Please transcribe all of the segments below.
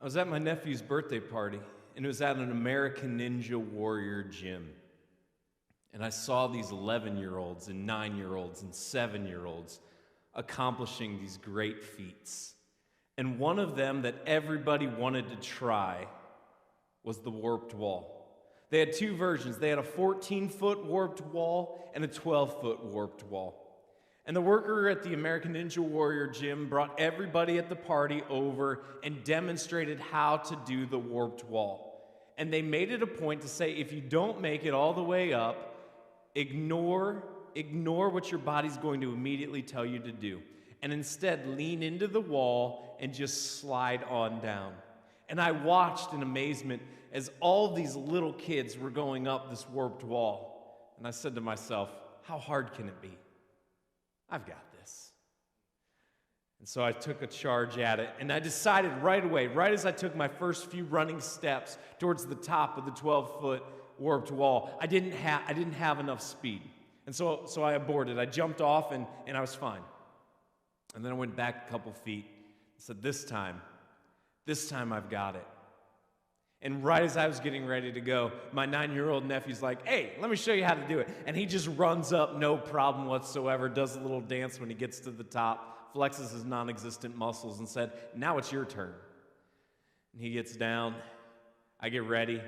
I was at my nephew's birthday party, and it was at an American Ninja Warrior gym. And I saw these 11-year-olds and 9-year-olds and 7-year-olds accomplishing these great feats. And one of them that everybody wanted to try was the warped wall. They had two versions. They had a 14-foot warped wall and a 12-foot warped wall. And the worker at the American Ninja Warrior gym brought everybody at the party over and demonstrated how to do the warped wall. And they made it a point to say, if you don't make it all the way up, ignore what your body's going to immediately tell you to do. And instead, lean into the wall and just slide on down. And I watched in amazement as all these little kids were going up this warped wall. And I said to myself, how hard can it be? I've got this. And so I took a charge at it, and I decided right away, right as I took my first few running steps towards the top of the 12-foot warped wall, I didn't have enough speed. And so I aborted. I jumped off, and I was fine. And then I went back a couple feet and said, this time I've got it. And right as I was getting ready to go, my 9-year-old nephew's like, hey, let me show you how to do it. And he just runs up, no problem whatsoever, does a little dance when he gets to the top, flexes his non-existent muscles and said, now it's your turn. And he gets down. I get ready.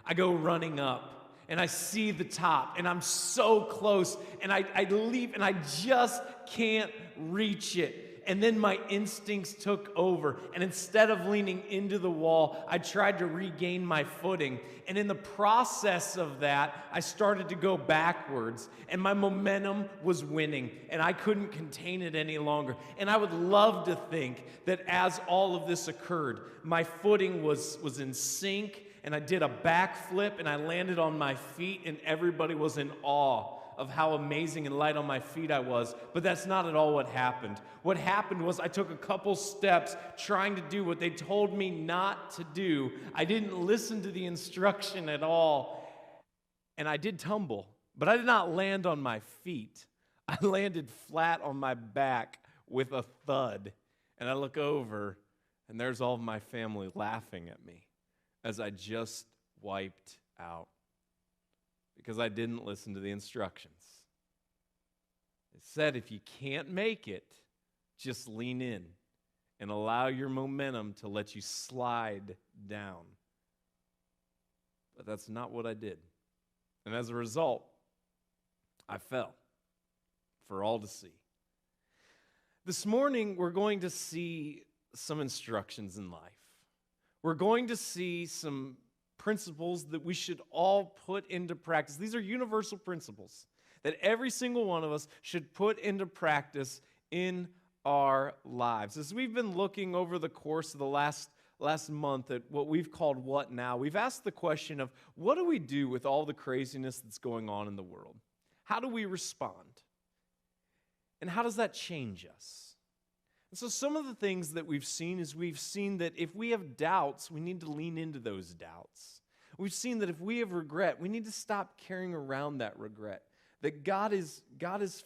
I go running up, and I see the top, and I'm so close, and I leap, and I just can't reach it. And then my instincts took over, and instead of leaning into the wall, I tried to regain my footing. And in the process of that, I started to go backwards, and my momentum was winning, and I couldn't contain it any longer. And I would love to think that as all of this occurred, my footing was in sync, and I did a backflip, and I landed on my feet, and everybody was in awe of how amazing and light on my feet I was. But that's not at all what happened. What happened was I took a couple steps trying to do what they told me not to do. I didn't listen to the instruction at all. And I did tumble, but I did not land on my feet. I landed flat on my back with a thud. And I look over, and there's all of my family laughing at me as I just wiped out, because I didn't listen to the instructions. It said if you can't make it, just lean in and allow your momentum to let you slide down. But that's not what I did. And as a result, I fell for all to see. This morning, we're going to see some instructions in life. We're going to see some principles that we should all put into practice. These are universal principles that every single one of us should put into practice in our lives. As we've been looking over the course of the last month at what we've called What Now, we've asked the question of what do we do with all the craziness that's going on in the world? How do we respond? And how does that change us? And so some of the things that we've seen is we've seen that if we have doubts, we need to lean into those doubts. We've seen that if we have regret, we need to stop carrying around that regret. That God is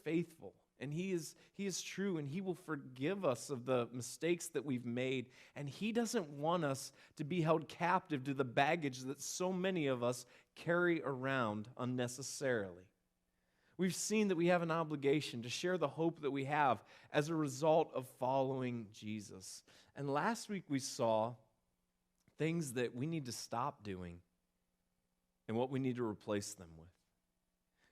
faithful, and He is true, and He will forgive us of the mistakes that we've made. And He doesn't want us to be held captive to the baggage that so many of us carry around unnecessarily. We've seen that we have an obligation to share the hope that we have as a result of following Jesus. And last week we saw things that we need to stop doing and what we need to replace them with.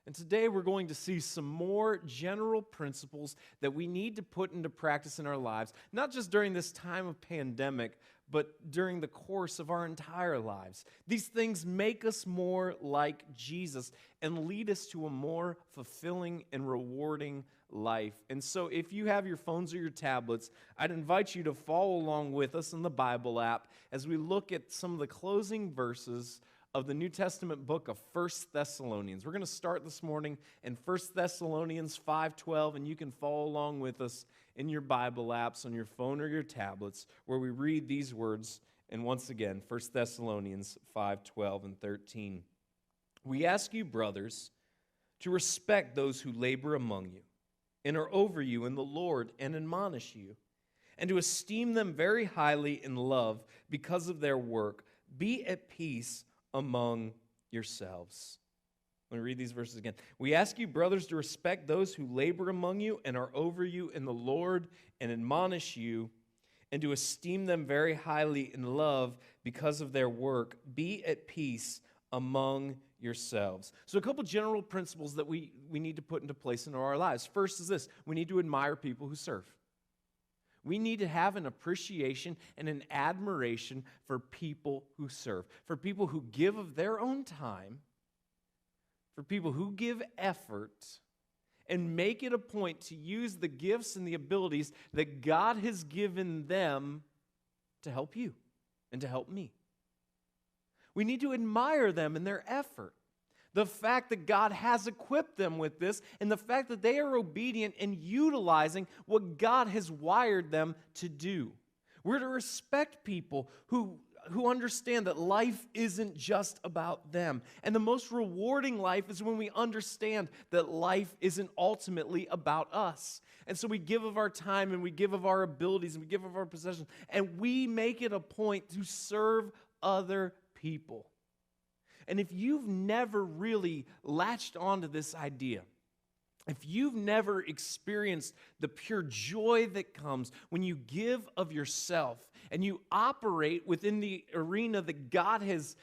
And today we're going to see some more general principles that we need to put into practice in our lives, not just during this time of pandemic, but during the course of our entire lives. These things make us more like Jesus and lead us to a more fulfilling and rewarding life. And so if you have your phones or your tablets, I'd invite you to follow along with us in the Bible app as we look at some of the closing verses of the New Testament book of 1 Thessalonians. We're going to start this morning in 1 Thessalonians 5:12, and you can follow along with us in your Bible apps on your phone or your tablets, where we read these words. And once again, 1 Thessalonians 5:12 and 13. We ask you, brothers, to respect those who labor among you and are over you in the Lord and admonish you, and to esteem them very highly in love because of their work. Be at peace among yourselves. Let me read these verses again. We ask you, brothers, to respect those who labor among you and are over you in the Lord and admonish you, and to esteem them very highly in love because of their work. Be at peace among yourselves. So a couple general principles that we need to put into place in our lives. First is this: we need to admire people who serve. We need to have an appreciation and an admiration for people who serve, for people who give of their own time, for people who give effort, and make it a point to use the gifts and the abilities that God has given them to help you and to help me. We need to admire them and their effort. The fact that God has equipped them with this, and the fact that they are obedient and utilizing what God has wired them to do. We're to respect people who understand that life isn't just about them. And the most rewarding life is when we understand that life isn't ultimately about us. And so we give of our time, and we give of our abilities, and we give of our possessions, and we make it a point to serve other people. And if you've never really latched onto this idea, if you've never experienced the pure joy that comes when you give of yourself and you operate within the arena that God has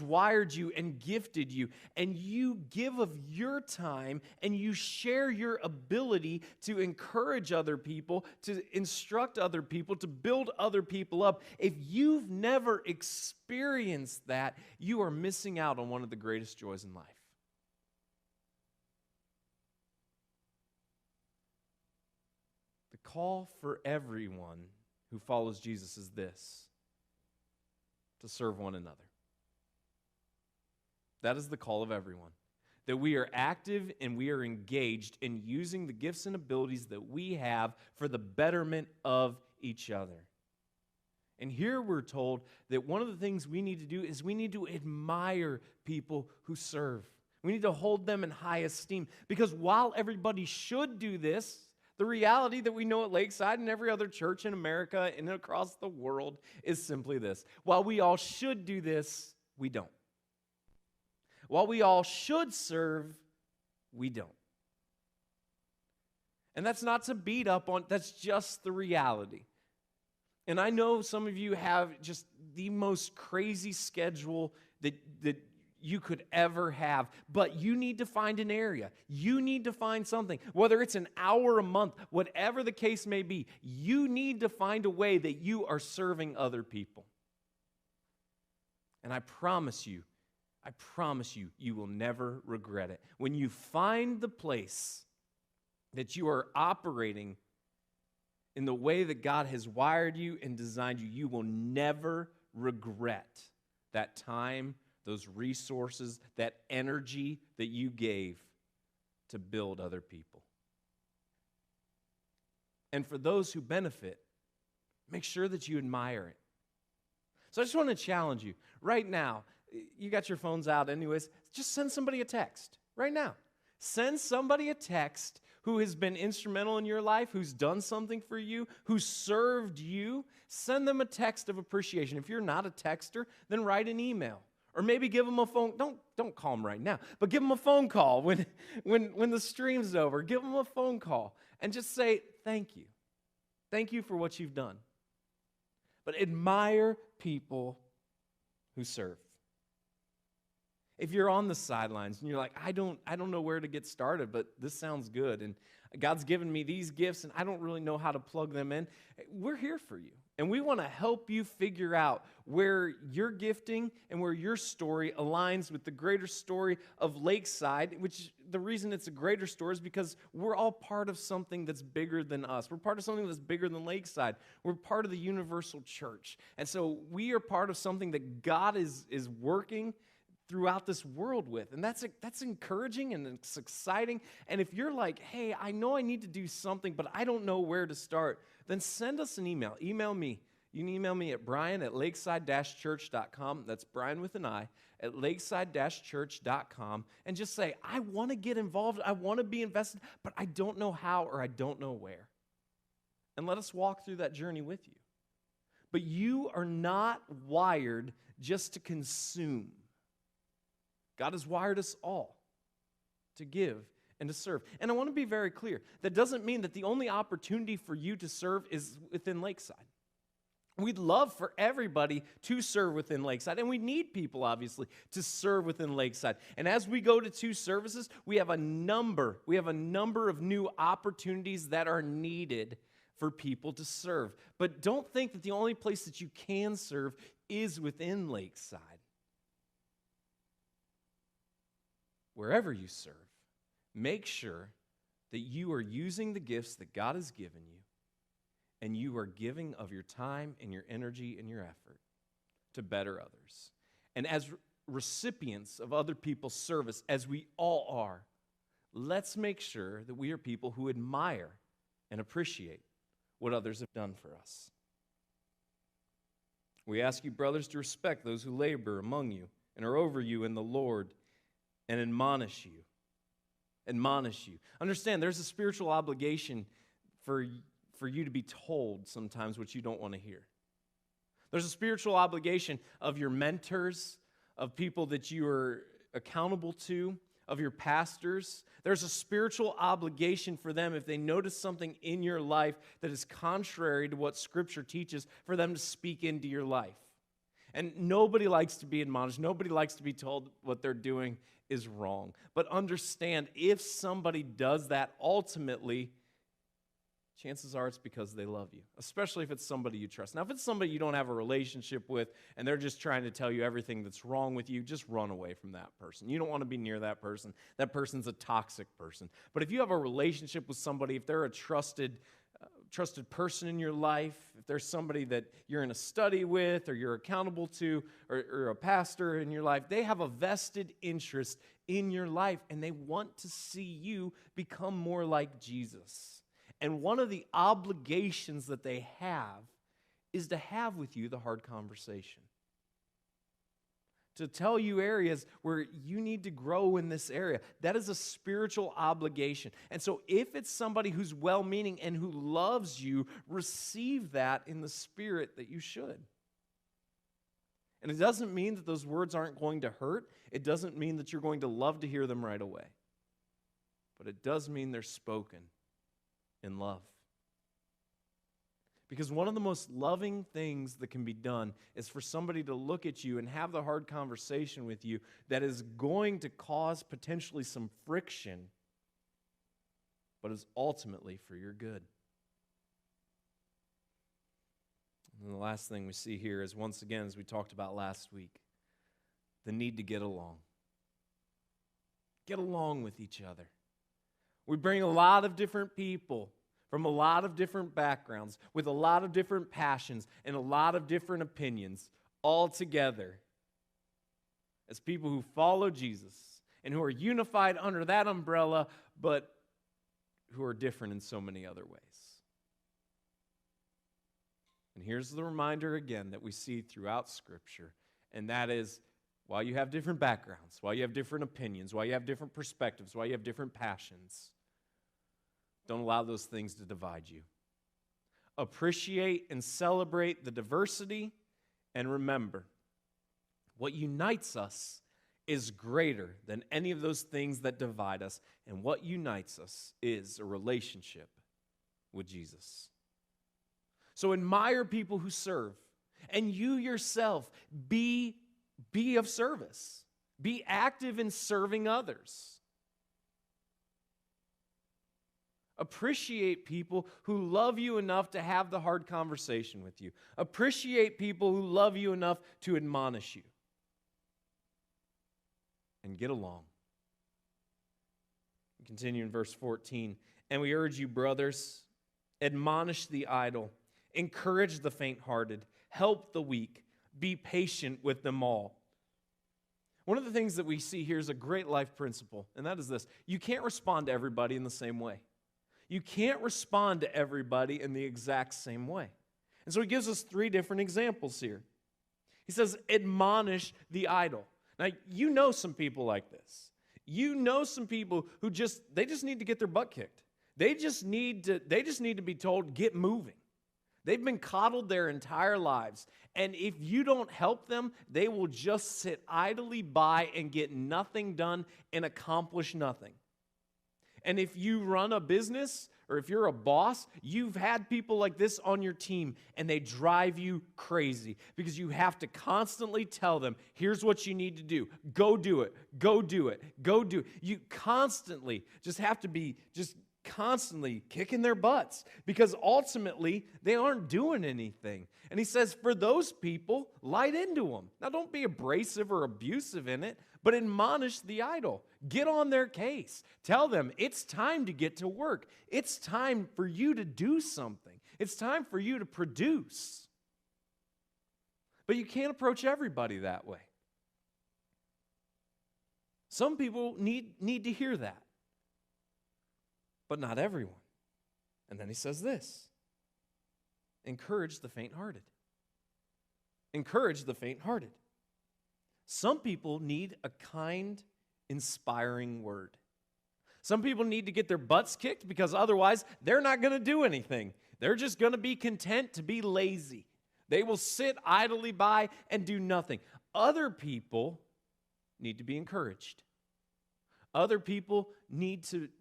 wired you and gifted you, and you give of your time and you share your ability to encourage other people, to instruct other people, to build other people up, if you've never experienced that, you are missing out on one of the greatest joys in life. The call for everyone who follows Jesus is this: to serve one another. That is the call of everyone. That we are active and we are engaged in using the gifts and abilities that we have for the betterment of each other. And here we're told that one of the things we need to do is we need to admire people who serve. We need to hold them in high esteem. Because while everybody should do this, the reality that we know at Lakeside and every other church in America and across the world is simply this: while we all should do this, we don't. While we all should serve, we don't. And that's not to beat up on, that's just the reality. And I know some of you have just the most crazy schedule that you could ever have, but you need to find an area. You need to find something, whether it's an hour a month, whatever the case may be, you need to find a way that you are serving other people. And I promise you, you will never regret it. When you find the place that you are operating in the way that God has wired you and designed you, you will never regret that time, those resources, that energy that you gave to build other people. And for those who benefit, make sure that you admire it. So I just want to challenge you right now. You got your phones out anyways. Just send somebody a text right now. Send somebody a text who has been instrumental in your life, who's done something for you, who served you. Send them a text of appreciation. If you're not a texter, then write an email. Or maybe give them a phone. Don't call them right now, but give them a phone call when the stream's over. Give them a phone call and just say, thank you. Thank you for what you've done. But admire people who serve. If you're on the sidelines and you're like, I don't know where to get started, but this sounds good, and God's given me these gifts and I don't really know how to plug them in, we're here for you. And we want to help you figure out where your gifting and where your story aligns with the greater story of Lakeside, which the reason it's a greater story is because we're all part of something that's bigger than us. We're part of something that's bigger than Lakeside. We're part of the universal church. And so we are part of something that God is working throughout this world with. And that's encouraging and it's exciting. And if you're like, hey, I know I need to do something, but I don't know where to start, then send us an email. Email me. You can email me at brian@lakeside-church.com. That's Brian with an I, at lakeside-church.com. And just say, I want to get involved. I want to be invested, but I don't know how or I don't know where. and let us walk through that journey with you. But you are not wired just to consume. God has wired us all to give and to serve. And I want to be very clear. That doesn't mean that the only opportunity for you to serve is within Lakeside. We'd love for everybody to serve within Lakeside, and we need people, obviously, to serve within Lakeside. And as we go to 2 services, we have a number of new opportunities that are needed for people to serve. But don't think that the only place that you can serve is within Lakeside. Wherever you serve, make sure that you are using the gifts that God has given you, and you are giving of your time and your energy and your effort to better others. And as recipients of other people's service, as we all are, let's make sure that we are people who admire and appreciate what others have done for us. We ask you, brothers, to respect those who labor among you and are over you in the Lord and admonish you. Understand, there's a spiritual obligation for you to be told sometimes what you don't want to hear. There's a spiritual obligation of your mentors, of people that you are accountable to, of your pastors. There's a spiritual obligation for them if they notice something in your life that is contrary to what Scripture teaches, for them to speak into your life. And nobody likes to be admonished. Nobody likes to be told what they're doing is wrong. But understand, if somebody does that, ultimately, chances are it's because they love you, especially if it's somebody you trust. Now, if it's somebody you don't have a relationship with and they're just trying to tell you everything that's wrong with you, just run away from that person. You don't want to be near that person. That person's a toxic person. But if you have a relationship with somebody, if they're a trusted person in your life, if there's somebody that you're in a study with or you're accountable to or a pastor in your life, they have a vested interest in your life and they want to see you become more like Jesus. And one of the obligations that they have is to have with you the hard conversation. To tell you areas where you need to grow in this area. That is a spiritual obligation. And so if it's somebody who's well-meaning and who loves you, receive that in the spirit that you should. And it doesn't mean that those words aren't going to hurt. It doesn't mean that you're going to love to hear them right away. But it does mean they're spoken in love. Because one of the most loving things that can be done is for somebody to look at you and have the hard conversation with you that is going to cause potentially some friction, but is ultimately for your good. And the last thing we see here is, once again, as we talked about last week, the need to get along. Get along with each other. We bring a lot of different people from a lot of different backgrounds, with a lot of different passions and a lot of different opinions, all together as people who follow Jesus and who are unified under that umbrella, but who are different in so many other ways. And here's the reminder again that we see throughout Scripture, and that is, while you have different backgrounds, while you have different opinions, while you have different perspectives, while you have different passions, don't allow those things to divide you. Appreciate and celebrate the diversity, and remember, what unites us is greater than any of those things that divide us, and what unites us is a relationship with Jesus. So admire people who serve, and you yourself be of service. Be active in serving others. Appreciate people who love you enough to have the hard conversation with you. Appreciate people who love you enough to admonish you. And get along. We continue in verse 14. And we urge you, brothers, admonish the idle, encourage the faint-hearted, help the weak, be patient with them all. One of the things that we see here is a great life principle, and that is this. You can't respond to everybody in the same way. You can't respond to everybody in the exact same way. And so he gives us 3 different examples here. He says, admonish the idle. Now, you know some people like this. You know some people who just need to get their butt kicked. They just need to be told, get moving. They've been coddled their entire lives. And if you don't help them, they will just sit idly by and get nothing done and accomplish nothing. And if you run a business or if you're a boss, you've had people like this on your team and they drive you crazy because you have to constantly tell them, here's what you need to do. Go do it. Go do it. Go do it. You constantly just have to be constantly kicking their butts because ultimately they aren't doing anything. And he says, for those people, light into them. Now, don't be abrasive or abusive in it, but admonish the idle. Get on their case. Tell them it's time to get to work. It's time for you to do something. It's time for you to produce. But you can't approach everybody that way. Some people need to hear that. But not everyone. And then he says this, encourage the faint-hearted. Encourage the faint-hearted. Some people need a kind, inspiring word. Some people need to get their butts kicked because otherwise they're not going to do anything. They're just going to be content to be lazy. They will sit idly by and do nothing. Other people need to be encouraged. Other people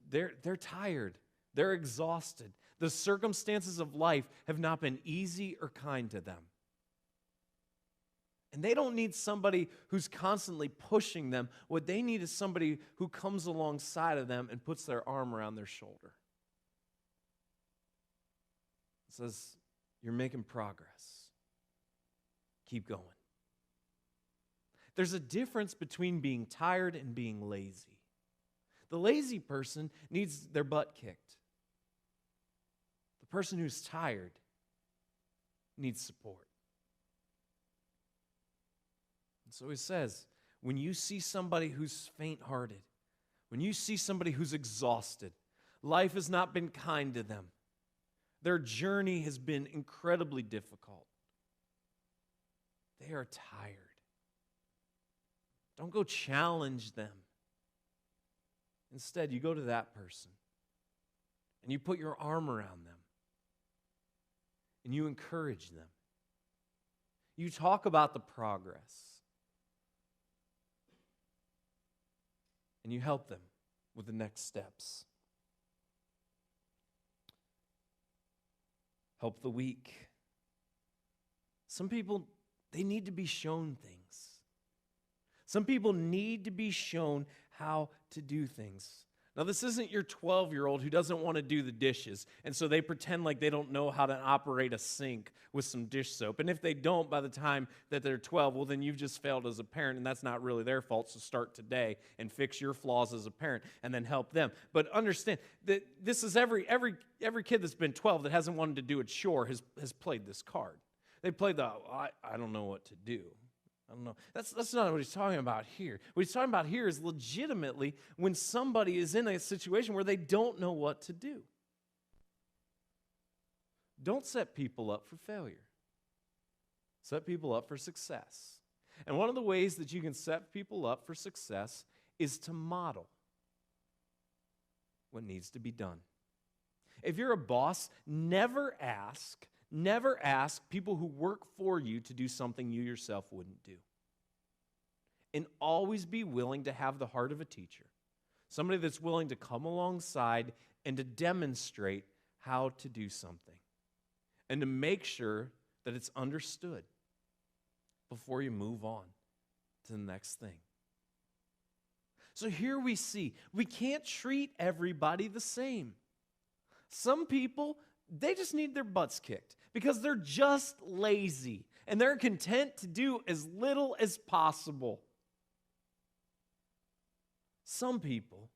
they're tired. They're exhausted. The circumstances of life have not been easy or kind to them. And they don't need somebody who's constantly pushing them. What they need is somebody who comes alongside of them and puts their arm around their shoulder. It says, you're making progress. Keep going. There's a difference between being tired and being lazy. The lazy person needs their butt kicked. The person who's tired needs support. And so he says, when you see somebody who's faint-hearted, when you see somebody who's exhausted, life has not been kind to them. Their journey has been incredibly difficult. They are tired. Don't go challenge them. Instead, you go to that person and you put your arm around them and you encourage them. You talk about the progress and you help them with the next steps. Help the weak. Some people, they need to be shown things. Some people need to be shown how to do things. Now, this isn't your 12-year-old who doesn't want to do the dishes, and so they pretend like they don't know how to operate a sink with some dish soap. And if they don't by the time that they're 12, well, then you've just failed as a parent, and that's not really their fault, so start today and fix your flaws as a parent and then help them. But understand that this is every kid that's been 12 that hasn't wanted to do a chore has played this card. They played I don't know what to do. I don't know. That's not what he's talking about here. What he's talking about here is legitimately when somebody is in a situation where they don't know what to do. Don't set people up for failure. Set people up for success. And one of the ways that you can set people up for success is to model what needs to be done. If you're a boss, never ask people who work for you to do something you yourself wouldn't do. And always be willing to have the heart of a teacher. Somebody that's willing to come alongside and to demonstrate how to do something. And to make sure that it's understood before you move on to the next thing. So here we see, we can't treat everybody the same. Some people, they just need their butts kicked because they're just lazy and they're content to do as little as possible. Some people,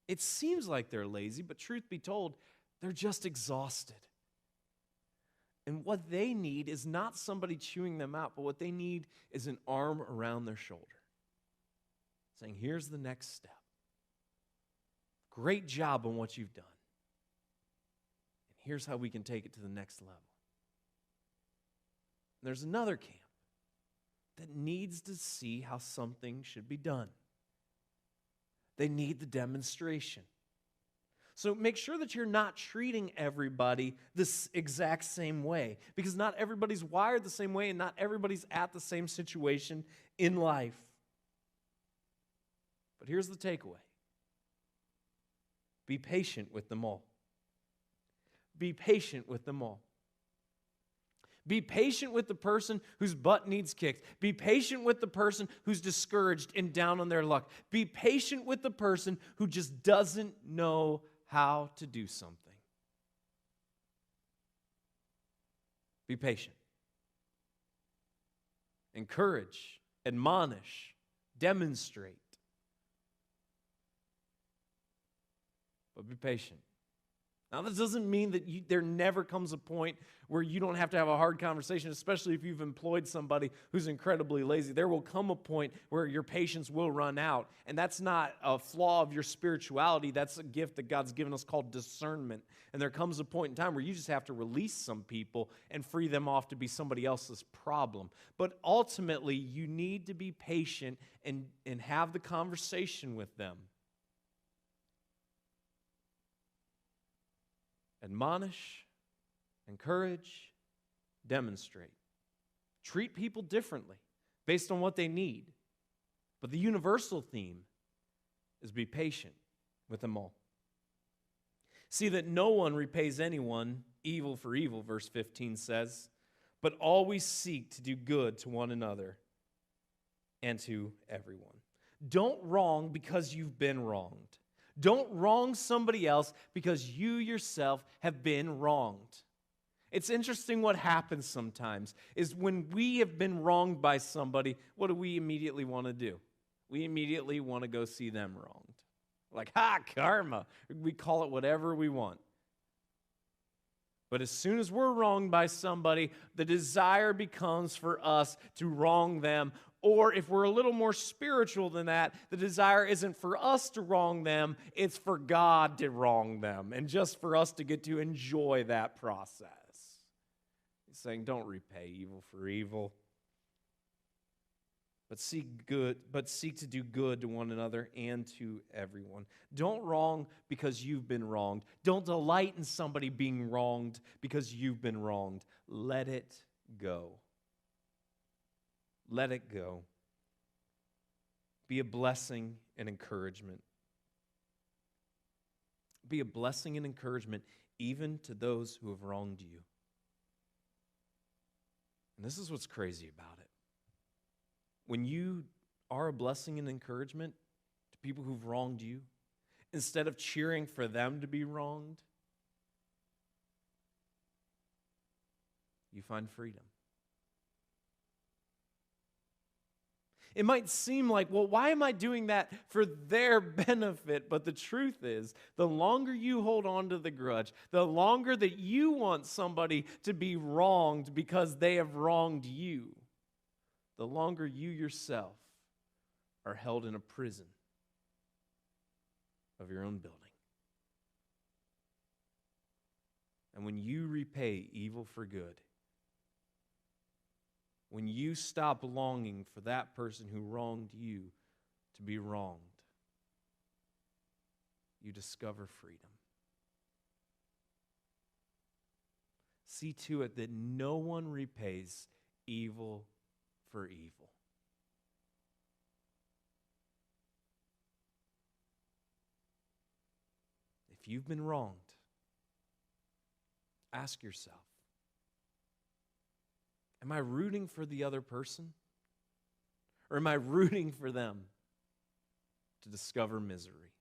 it seems like they're lazy, but truth be told, they're just exhausted. And what they need is not somebody chewing them out, but what they need is an arm around their shoulder, saying, here's the next step. Great job on what you've done. Here's how we can take it to the next level. There's another camp that needs to see how something should be done. They need the demonstration. So make sure that you're not treating everybody this exact same way, because not everybody's wired the same way and not everybody's at the same situation in life. But here's the takeaway. Be patient with them all. Be patient with them all. Be patient with the person whose butt needs kicked. Be patient with the person who's discouraged and down on their luck. Be patient with the person who just doesn't know how to do something. Be patient. Encourage, admonish, demonstrate. But be patient. Now, this doesn't mean that there never comes a point where you don't have to have a hard conversation, especially if you've employed somebody who's incredibly lazy. There will come a point where your patience will run out, and that's not a flaw of your spirituality. That's a gift that God's given us called discernment. And there comes a point in time where you just have to release some people and free them off to be somebody else's problem. But ultimately, you need to be patient and have the conversation with them. Admonish, encourage, demonstrate. Treat people differently based on what they need. But the universal theme is be patient with them all. See that no one repays anyone evil for evil, verse 15 says, but always seek to do good to one another and to everyone. Don't wrong because you've been wronged. Don't wrong somebody else because you yourself have been wronged. It's interesting what happens sometimes is when we have been wronged by somebody, what do we immediately want to do? We immediately want to go see them wronged. Like, karma. We call it whatever we want. But as soon as we're wronged by somebody, the desire becomes for us to wrong them. Or if we're a little more spiritual than that, the desire isn't for us to wrong them, it's for God to wrong them, and just for us to get to enjoy that process. He's saying, don't repay evil for evil, but seek to do good to one another and to everyone. Don't wrong because you've been wronged. Don't delight in somebody being wronged because you've been wronged. Let it go. Let it go. Be a blessing and encouragement. Be a blessing and encouragement even to those who have wronged you. And this is what's crazy about it. When you are a blessing and encouragement to people who've wronged you, instead of cheering for them to be wronged, you find freedom. It might seem like, well, why am I doing that for their benefit? But the truth is, the longer you hold on to the grudge, the longer that you want somebody to be wronged because they have wronged you, the longer you yourself are held in a prison of your own building. And when you repay evil for good, when you stop longing for that person who wronged you to be wronged, you discover freedom. See to it that no one repays evil for evil. If you've been wronged, ask yourself, am I rooting for the other person? Or am I rooting for them to discover misery?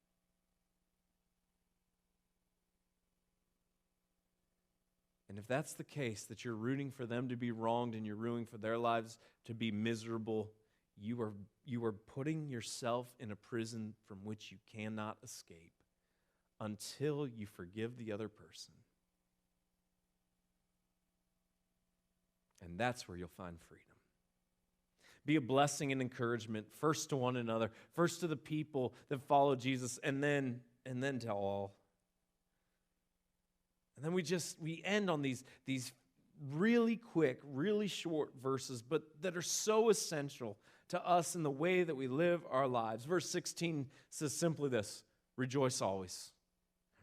And if that's the case, that you're rooting for them to be wronged and you're rooting for their lives to be miserable, you are putting yourself in a prison from which you cannot escape until you forgive the other person. And that's where you'll find freedom. Be a blessing and encouragement, first to one another, first to the people that follow Jesus, and then to all. And then we end on these really quick, really short verses, but that are so essential to us in the way that we live our lives. Verse 16 says simply this: rejoice always.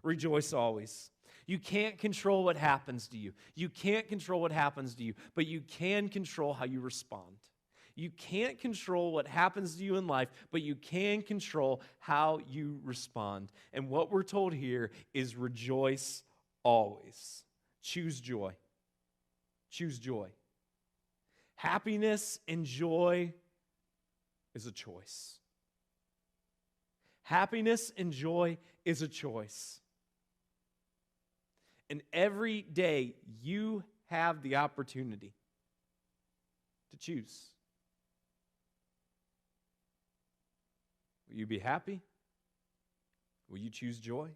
rejoice always. You can't control what happens to you. You can't control what happens to you, but you can control how you respond. You can't control what happens to you in life, but you can control how you respond. And what we're told here is rejoice always. Choose joy. Choose joy. Happiness and joy is a choice. Happiness and joy is a choice. And every day you have the opportunity to choose. Will you be happy? Will you choose joy?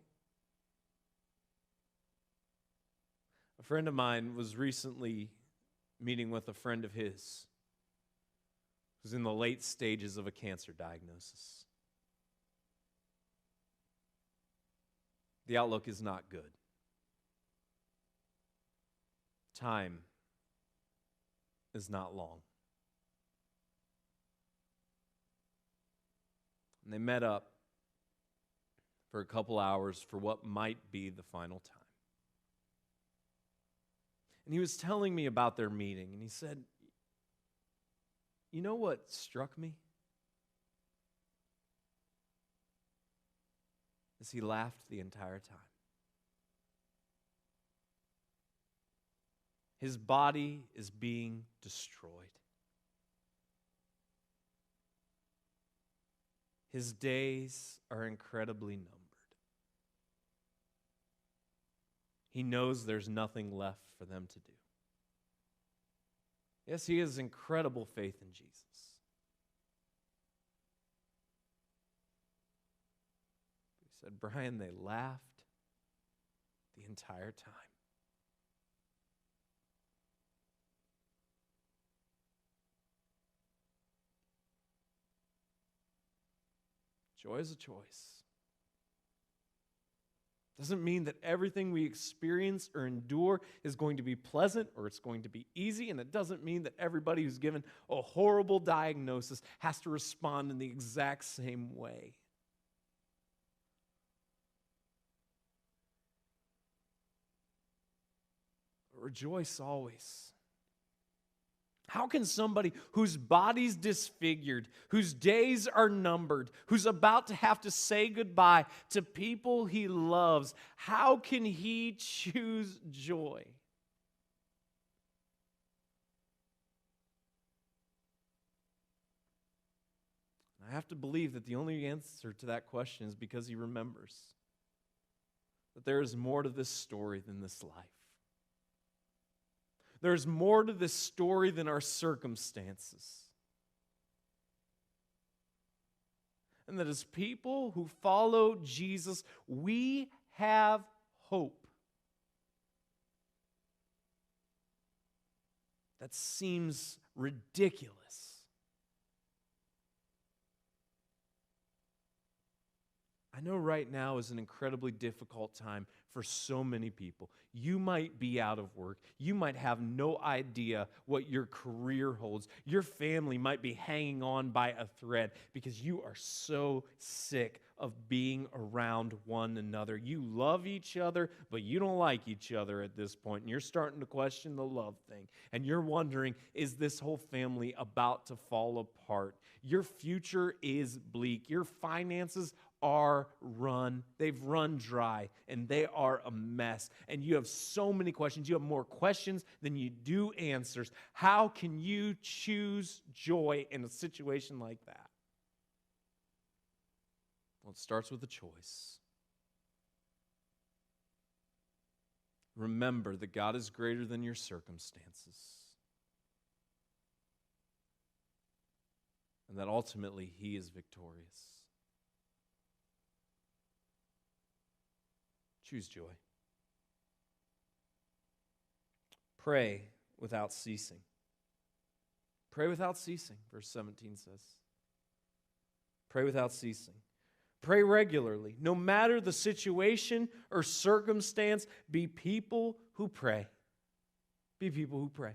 A friend of mine was recently meeting with a friend of his who's in the late stages of a cancer diagnosis. The outlook is not good. Time is not long. And they met up for a couple hours for what might be the final time. And he was telling me about their meeting, and he said, you know what struck me? Is he laughed the entire time. His body is being destroyed. His days are incredibly numbered. He knows there's nothing left for them to do. Yes, he has incredible faith in Jesus. He said, Brian, they laughed the entire time. Joy is a choice. Doesn't mean that everything we experience or endure is going to be pleasant or it's going to be easy, and it doesn't mean that everybody who's given a horrible diagnosis has to respond in the exact same way. Rejoice always. How can somebody whose body's disfigured, whose days are numbered, who's about to have to say goodbye to people he loves, how can he choose joy? I have to believe that the only answer to that question is because he remembers that there is more to this story than this life. There's more to this story than our circumstances. And that as people who follow Jesus, we have hope. That seems ridiculous. I know right now is an incredibly difficult time for so many people. You might be out of work. You might have no idea what your career holds. Your family might be hanging on by a thread because you are so sick of being around one another. You love each other, but you don't like each other at this point, and you're starting to question the love thing. And you're wondering, is this whole family about to fall apart? Your future is bleak. Your finances they've run dry, and they are a mess. And you have so many questions. You have more questions than you do answers. How can you choose joy in a situation like that? Well, it starts with a choice. Remember that God is greater than your circumstances. And that ultimately He is victorious. Choose joy. Pray without ceasing. Pray without ceasing, verse 17 says. Pray without ceasing. Pray regularly. No matter the situation or circumstance, be people who pray. Be people who pray.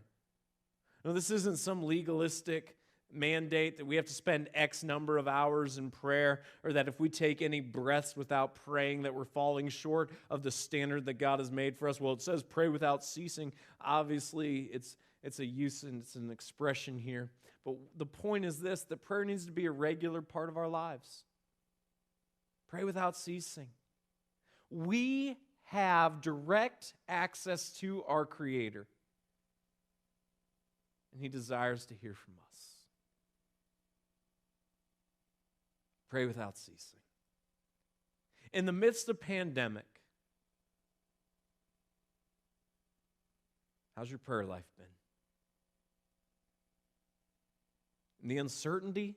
No, this isn't some legalistic mandate that we have to spend X number of hours in prayer, or that if we take any breaths without praying that we're falling short of the standard that God has made for us. Well, it says pray without ceasing. Obviously, it's a use and it's an expression here. But the point is this, that prayer needs to be a regular part of our lives. Pray without ceasing. We have direct access to our Creator, and He desires to hear from us. Pray without ceasing. In the midst of pandemic, how's your prayer life been? In the uncertainty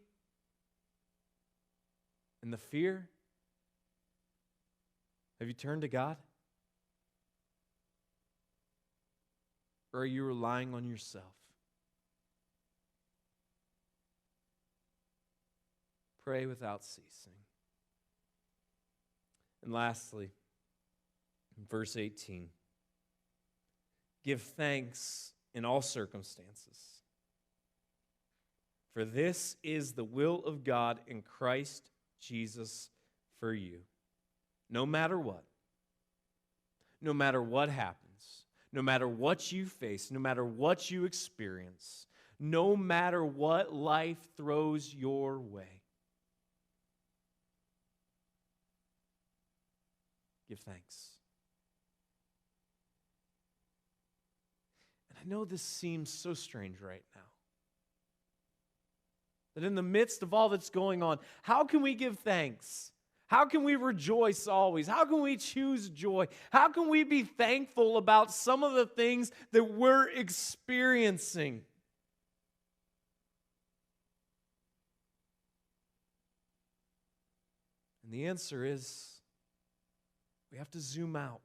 and the fear, have you turned to God? Or are you relying on yourself? Pray without ceasing. And lastly, in verse 18, give thanks in all circumstances, for this is the will of God in Christ Jesus for you. No matter what happens, no matter what you face, no matter what you experience, no matter what life throws your way, give thanks. And I know this seems so strange right now. That in the midst of all that's going on, how can we give thanks? How can we rejoice always? How can we choose joy? How can we be thankful about some of the things that we're experiencing? And the answer is, we have to zoom out.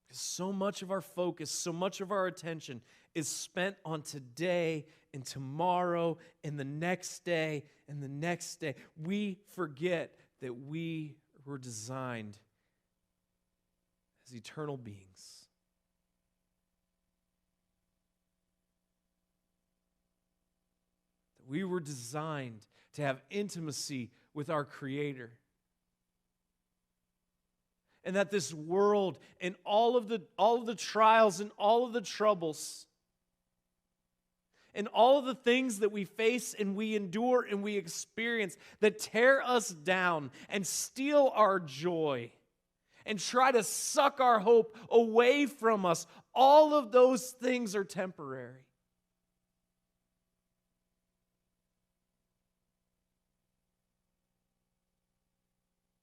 Because so much of our focus, so much of our attention is spent on today and tomorrow and the next day and the next day. We forget that we were designed as eternal beings. That we were designed to have intimacy with our Creator. And that this world and all of the trials and all of the troubles and all of the things that we face and we endure and we experience that tear us down and steal our joy and try to suck our hope away from us, all of those things are temporary.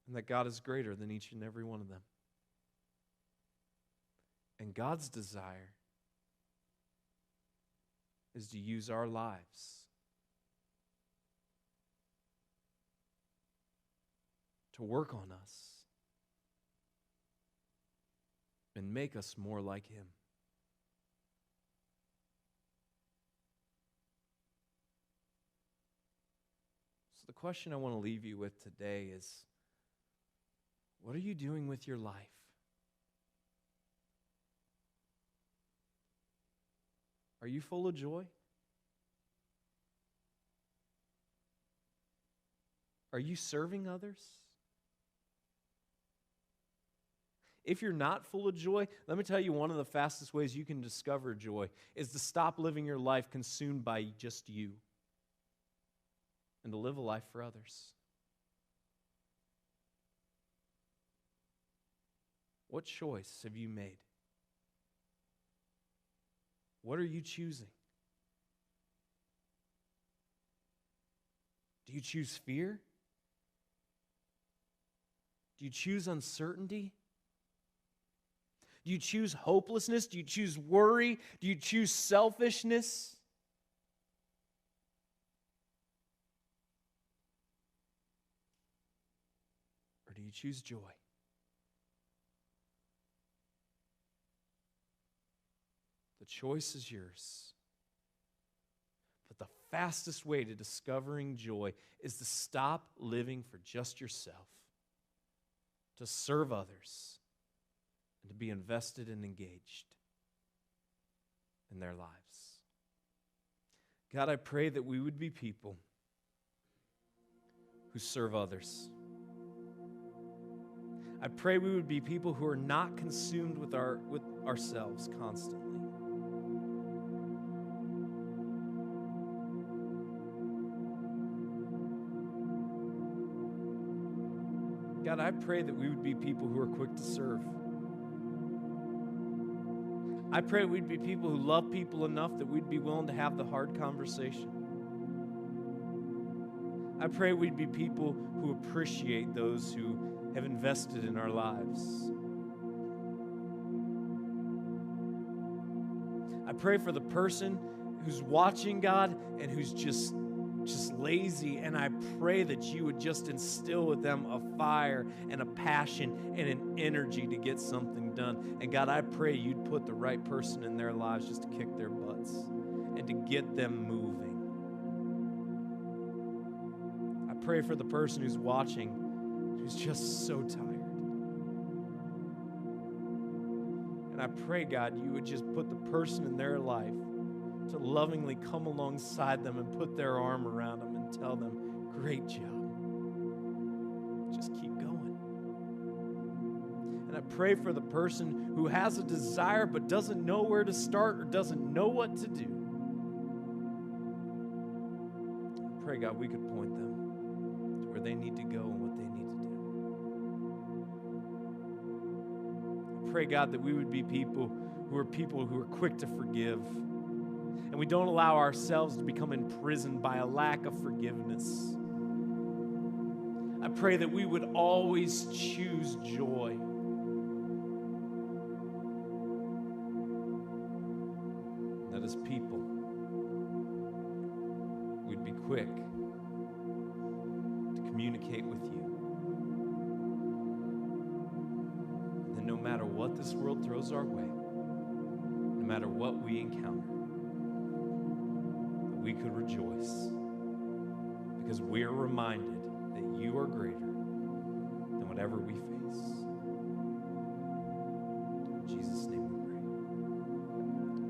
And that God is greater than each and every one of them. And God's desire is to use our lives to work on us and make us more like Him. So the question I want to leave you with today is, what are you doing with your life? Are you full of joy? Are you serving others? If you're not full of joy, let me tell you, one of the fastest ways you can discover joy is to stop living your life consumed by just you and to live a life for others. What choice have you made? What are you choosing? Do you choose fear? Do you choose uncertainty? Do you choose hopelessness? Do you choose worry? Do you choose selfishness? Or do you choose joy? The choice is yours. But the fastest way to discovering joy is to stop living for just yourself, to serve others, and to be invested and engaged in the their lives. God, I pray that we would be people who serve others. I pray we would be people who are not consumed with ourselves constantly. God, I pray that we would be people who are quick to serve. I pray we'd be people who love people enough that we'd be willing to have the hard conversation. I pray we'd be people who appreciate those who have invested in our lives. I pray for the person who's watching, God, and who's just lazy, and I pray that you would just instill with them a fire and a passion and an energy to get something done. And God, I pray you'd put the right person in their lives just to kick their butts and to get them moving. I pray for the person who's watching who's just so tired. And I pray, God, you would just put the person in their life to lovingly come alongside them and put their arm around them and tell them, great job. Just keep going. And I pray for the person who has a desire but doesn't know where to start or doesn't know what to do. I pray, God, we could point them to where they need to go and what they need to do. I pray, God, that we would be people who are quick to forgive. And we don't allow ourselves to become imprisoned by a lack of forgiveness. I pray that we would always choose joy. That as people, we'd be quick to communicate with you. And then no matter what this world throws our way, no matter what we encounter, we could rejoice because we're reminded that you are greater than whatever we face.